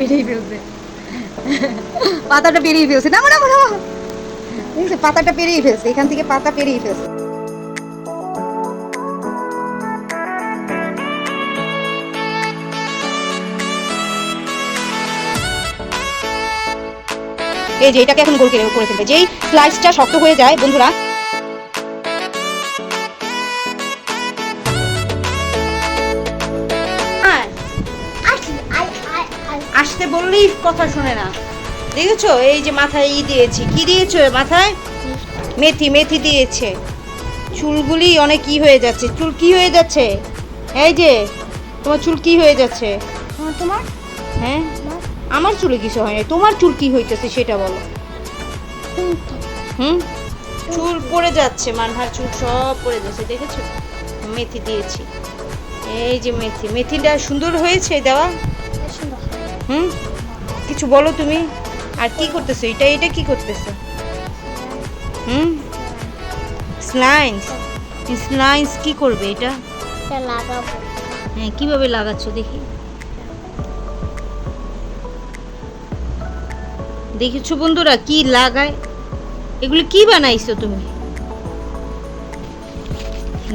পেরিয়ে ফেলছে, পাতাটা পেরিয়ে ফেলছে, না না না, পাতাটা পেরিয়ে ফেলছে, এখান থেকে পাতা পেরিয়ে ফেলছে। এই যে এটাকে এখন গোল করে ফেলবে, যেই স্লাইসটা শক্ত হয়ে যায় বন্ধুরা, আসতে বললেই কথা শুনে না, দেখেছো? এই যে মাথায় দিয়েছি, কি দিয়েছো মাথায়? মেথি, মেথি দিয়েছে। চুলগুলি অনেক কি হয়ে যাচ্ছে, চুল কি হয়ে যাচ্ছে, এই যে তোমার চুল কি হয়ে যাচ্ছে? তোমার, হ্যাঁ আমার চুলে কিছু হয় না, তোমার চুল কি হইতেছে সেটা বলো। চুল পড়ে যাচ্ছে, মানহার চুল সব পড়ে যাচ্ছে, দেখেছো? মেথি দিয়েছি, এই যে মেথি, মেথিটা সুন্দর হয়েছে দেওয়া। কিছু বলো তুমি, আর কি করতেছো? এটা কি করতেছো? স্লাইন্স, স্লাইন্স কি করবে এটা? লাগাবো। হ্যাঁ, কিভাবে লাগাচ্ছ দেখি? দেখেছো বন্ধুরা কি লাগায়? এগুলো কি বানাইছো তুমি?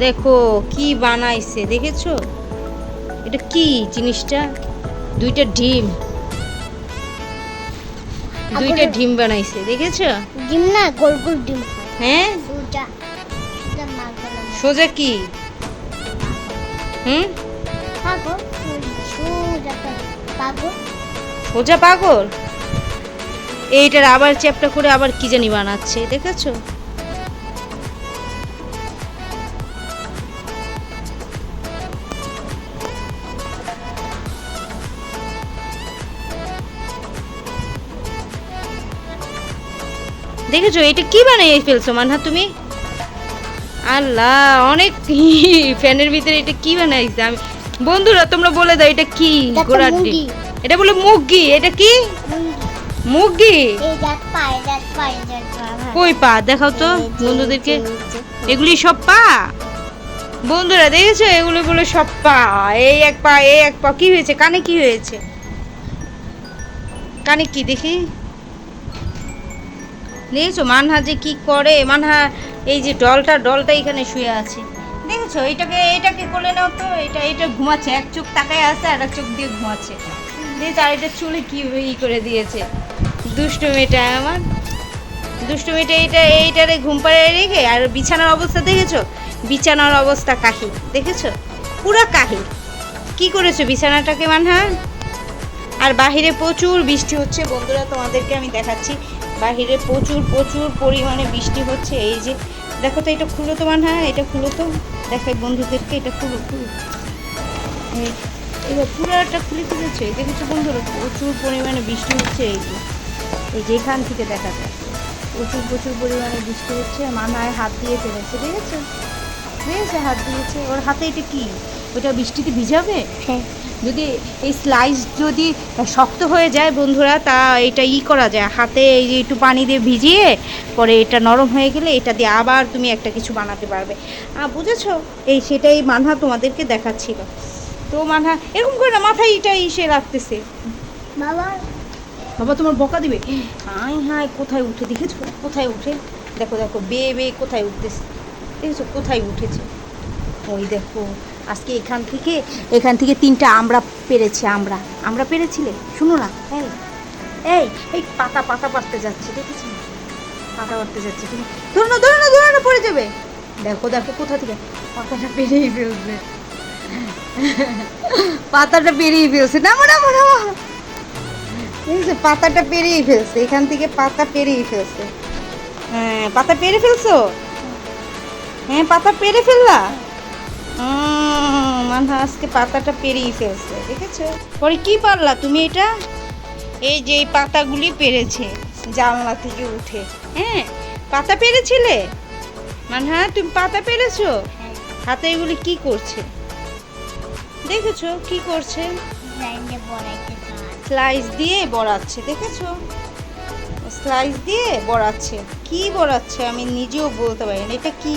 দেখো কি বানাইছে, দেখেছো? এটা কি জিনিসটা? দুইটা ডিম, দুইটা ডিম বানাইছে, দেখেছো? ডিম না, গোল গোল ডিম। হ্যাঁ, সোজা সোজা সোজা কি? পাগল, সোজা পাগল, সোজা পাগল। এইটার আবার চ্যাপটা করে আবার কি জানি বানাচ্ছে, দেখেছো? দেখেছো এটা কি বানাই ফেলছো মানহা তুমি? আল্লাহ, অনেক ফ্যানের ভিতরে এটা কি বানাইছে? আমি বন্ধুরা তোমরা বলে দাও এটা কি? ঘোড়ার ডিম, এটা বলে মুরগি। এটা কি? মুরগি। কই পা দেখাও তো বন্ধুদেরকে, এগুলি সব পা। বন্ধুরা দেখেছো এগুলো বলে সব পা, এই এক পা, এই এক পা। কি হয়েছে কানে? কি হয়েছে কানে? কি দেখি, দেখেছো মানহা যে কি করে? মানহা এই যে ডলটা এখানে শুয়ে আছে, দেখেছো? এটাকে কোলে নাও তো। এটা ঘুমাচ্ছে, এক চোখ তাকায় আছে আর এক চোখ দিয়ে ঘুমাচ্ছে, দেখেছো? আর এটা চুলে কি করে দিয়েছে, দুষ্টু মেয়েটা আমার, দুষ্টু মেয়েটা। এইটারে ঘুম পাড়িয়ে রেখে, আর বিছানার অবস্থা দেখেছো? বিছানার অবস্থা কাহিল, দেখেছো? পুরা কাহিল। কি করেছো বিছানাটাকে মানহা? আর বাহিরে প্রচুর বৃষ্টি হচ্ছে বন্ধুরা, তোমাদেরকে আমি দেখাচ্ছি, বাহিরে প্রচুর পরিমাণে বৃষ্টি হচ্ছে। এই যে দেখো তো, এটা খুলো তো মানহা, এটা খুলো তো, দেখাই বন্ধুদেরকে, এটা খুলো। এবার পুরাটা খুলে ফেলেছে, দেখেছো বন্ধুরা? প্রচুর পরিমাণে বৃষ্টি হচ্ছে। এই যে এখান থেকে দেখা যায় প্রচুর পরিমাণে বৃষ্টি হচ্ছে। মানহায় হাত দিয়ে ফেলেছে, দেখেছো? হাত দিয়েছে, ওর হাতে এটা কি? ওটা বৃষ্টিতে ভিজাবে। হ্যাঁ, যদি এই স্লাইস যদি শক্ত হয়ে যায় বন্ধুরা, তা এটা করা যায় হাতে, এই যে একটু পানি দিয়ে ভিজিয়ে পরে এটা নরম হয়ে গেলে এটা দিয়ে আবার তুমি একটা কিছু বানাতে পারবে, বুঝেছো? সেটাই মানহা তোমাদেরকে দেখাচ্ছিল। তো মানহা এরকম করে না, মাথায় এটা ইসে রাখতেছে। বাবা তোমার বকা দিবে। হাই কোথায় উঠে, দেখেছো কোথায় উঠে? দেখো বে কোথায় উঠতেছে, দেখেছো কোথায় উঠেছে? ওই দেখো, আজকে এখান থেকে 3টা আমরা পেরেছি। আমরা পেরেছিলে, শুনো না, এই পাতা পাড়তে যাচ্ছে, দেখেছি? পাতা পাড়তে যাচ্ছে, তুমি ধরো না পড়ে যাবে। দেখো কোথা থেকে পাতাটা পেরিয়ে ফেলছে, পাতাটা পেরিয়ে ফেলছে, না পাতাটা পেরিয়ে ফেলছে, এখান থেকে পাতা পেরিয়ে ফেলছে। হ্যাঁ, পাতা পেরে ফেলছো? হ্যাঁ, পাতা পেরে ফেললা। মানহা আজকে পাতাটা পেরিয়ে ফেলছে, দেখেছো? পরে কি পারলা তুমি? এটা এই যে এই পাতাগুলি পেরেছে জানলা থেকে উঠে। হ্যাঁ, পাতা পেরেছিলে মানহা, তুমি পাতা পেরেছো? হাতে এগুলি কি করছে, দেখেছো? কি করছে? স্লাইস দিয়ে বড়াচ্ছে, দেখেছো? স্লাইস দিয়ে বড়াচ্ছে। কি বড়াচ্ছে আমি নিজেও বলতে পারি না, এটা কি?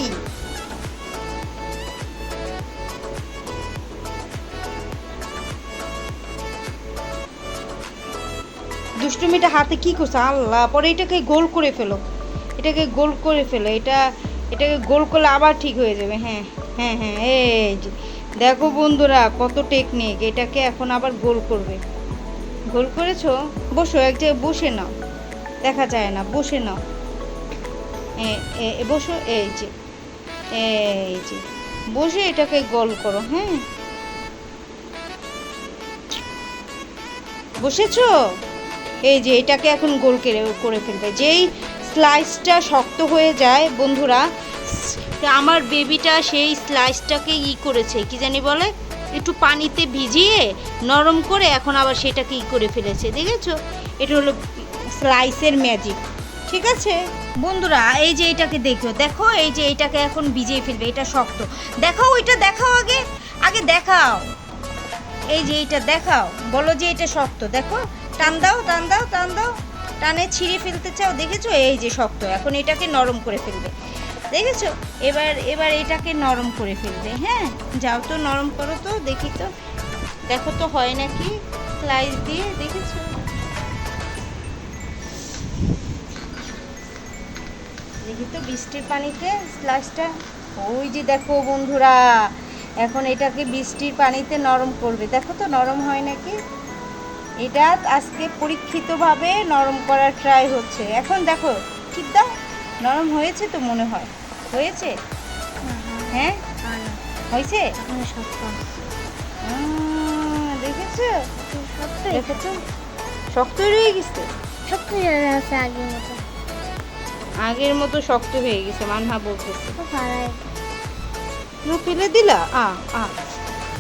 দুষ্টুমিটা হাতে কি করছে আল্লাহ, পরে এটাকে গোল করে ফেলো, এটাকে গোল করে ফেলো, এটাকে গোল করলে আবার ঠিক হয়ে যাবে। হ্যাঁ হ্যাঁ হ্যাঁ, এই যে দেখো বন্ধুরা কত টেকনিক, এটাকে এখন আবার গোল করবে। গোল করেছো, বসো এক জায়গায় বসে নাও, দেখা যায় না, বসে নাও, বসো, এই যে বসে এটাকে গোল করো। হ্যাঁ বসেছো, এই যে এটাকে এখন গোল করে ফেলবে। যেই স্লাইসটা শক্ত হয়ে যায় বন্ধুরা, আমার বেবিটা সেই স্লাইসটাকে করেছে, কি জানি বলে, একটু পানিতে ভিজিয়ে নরম করে এখন আবার সেটাকে করে ফেলেছে, দেখেছো? এটা হলো স্লাইসের ম্যাজিক। ঠিক আছে বন্ধুরা, এই যে এটাকে দেখো, এই যে এটাকে এখন ভিজিয়ে ফেলবে, এটা শক্ত। দেখাও, ওইটা দেখাও, আগে দেখাও, এই যে এটা দেখাও, বলো যে এটা শক্ত, দেখো, টান দাও, টানে ছিঁড়ে ফেলতে চাও, দেখেছো? এই যে শক্ত, এখন এটাকে নরম করে ফেলবে, দেখেছো? এবার এটাকে নরম করে ফেলবে। হ্যাঁ যাও তো, নরম করো তো, দেখি তো, দেখো তো হয় নাকি স্লাইস দিয়ে, দেখেছো? দেখি তো বৃষ্টির পানিতে স্লাইসটা, ওই যে দেখো বন্ধুরা, এখন এটাকে বৃষ্টির পানিতে নরম করবে, দেখো তো নরম হয় নাকি। এটা আজকে পরীক্ষিতভাবে নরম করার ট্রাই হচ্ছে। এখন দেখো, ঠিক দাও, নরম হয়েছে তো মনে হয়, হয়েছে? হ্যাঁ হয়েছে, দেখেছো? দেখেছো শক্ত হয়ে গেছে, আগের মতো শক্ত হয়ে গেছে, মানহা বলতেছে। ফেলে দিলা,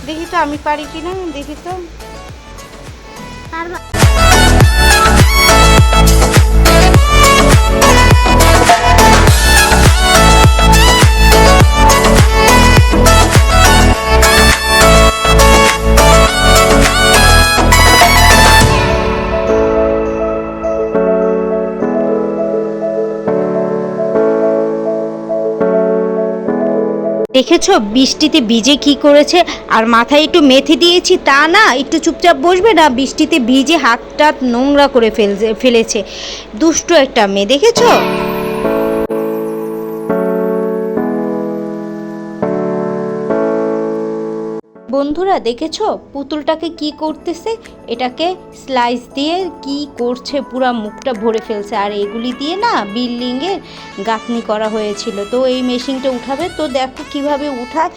দেখি তো আমি পারি কিনা, দেখি তো। দেখেছো বৃষ্টিতে ভিজে কি করেছে, আর মাথায় একটু মেথি দিয়েছি তা না, একটু চুপচাপ বসবে না, বৃষ্টিতে ভিজে হাতটা নোংরা করে ফেলেছে, দুষ্টু একটা মেয়ে, দেখেছো? বন্ধুরা দেখেছো পুতুলটাকে কি করতেছে, এটাকে স্লাইস দিয়ে কি করছে, পুরা মুখটা ভরে ফেলছে। আর এগুলি দিয়ে না বিল্ডিংয়ের গাঁথনি করা হয়েছিল, তো এই মেশিনটা উঠাবে, তো দেখো কিভাবে উঠায়,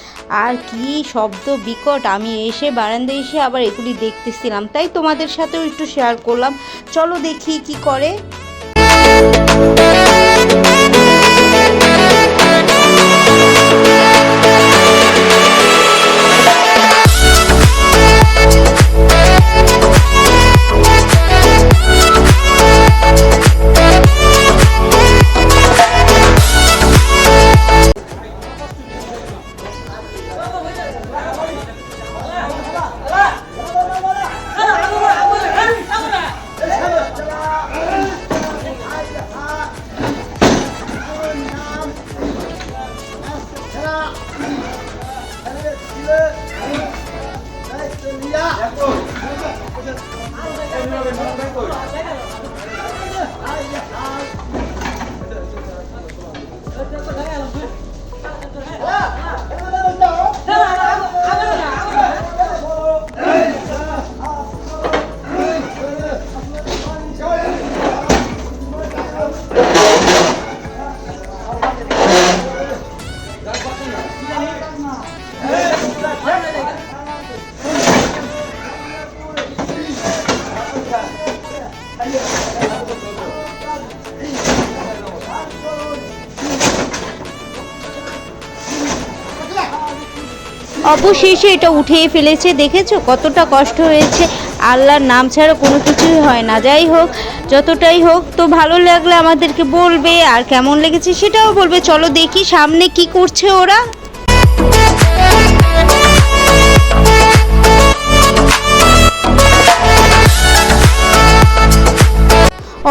আর কি শব্দ বিকট। আমি এসে বারান্দায় এসে আবার এগুলি দেখতেছিলাম, তাই তোমাদের সাথেও একটু শেয়ার করলাম। চলো দেখি কি করে। অবশেষে এটা উঠিয়ে ফেলেছে, দেখেছো কতটা কষ্ট হয়েছে। আল্লাহর নাম ছাড়া কোনো কিছুই হয় না। যাই হোক, যতটাই হোক, তো ভালো লাগলে আমাদেরকে বলবে, আর কেমন লেগেছে সেটাও বলবে। চলো দেখি সামনে কি করছে ওরা।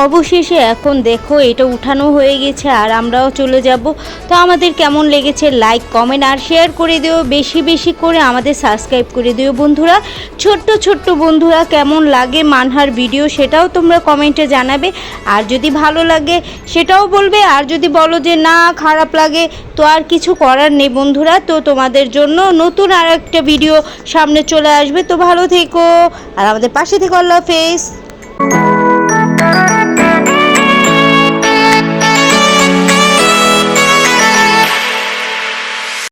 অবশেষে এখন দেখো এটা উঠানো হয়ে গেছে আর আমরাও চলে যাব। তো আমাদের কেমন লেগেছে লাইক কমেন্ট আর শেয়ার করে দিও, বেশি বেশি করে আমাদের সাবস্ক্রাইব করে দিও বন্ধুরা। ছোট্ট ছোট্ট বন্ধুরা কেমন লাগে মানহার ভিডিও সেটাও তোমরা কমেন্টে জানাবে, আর যদি ভালো লাগে সেটাও বলবে, আর যদি বলো যে না খারাপ লাগে তো আর কিছু করার নেই বন্ধুরা। তো তোমাদের জন্য নতুন আর একটা ভিডিও সামনে চলে আসবে। তো ভালো থেকো আর আমাদের পাশে থেকো। আল্লাহ হাফেজ।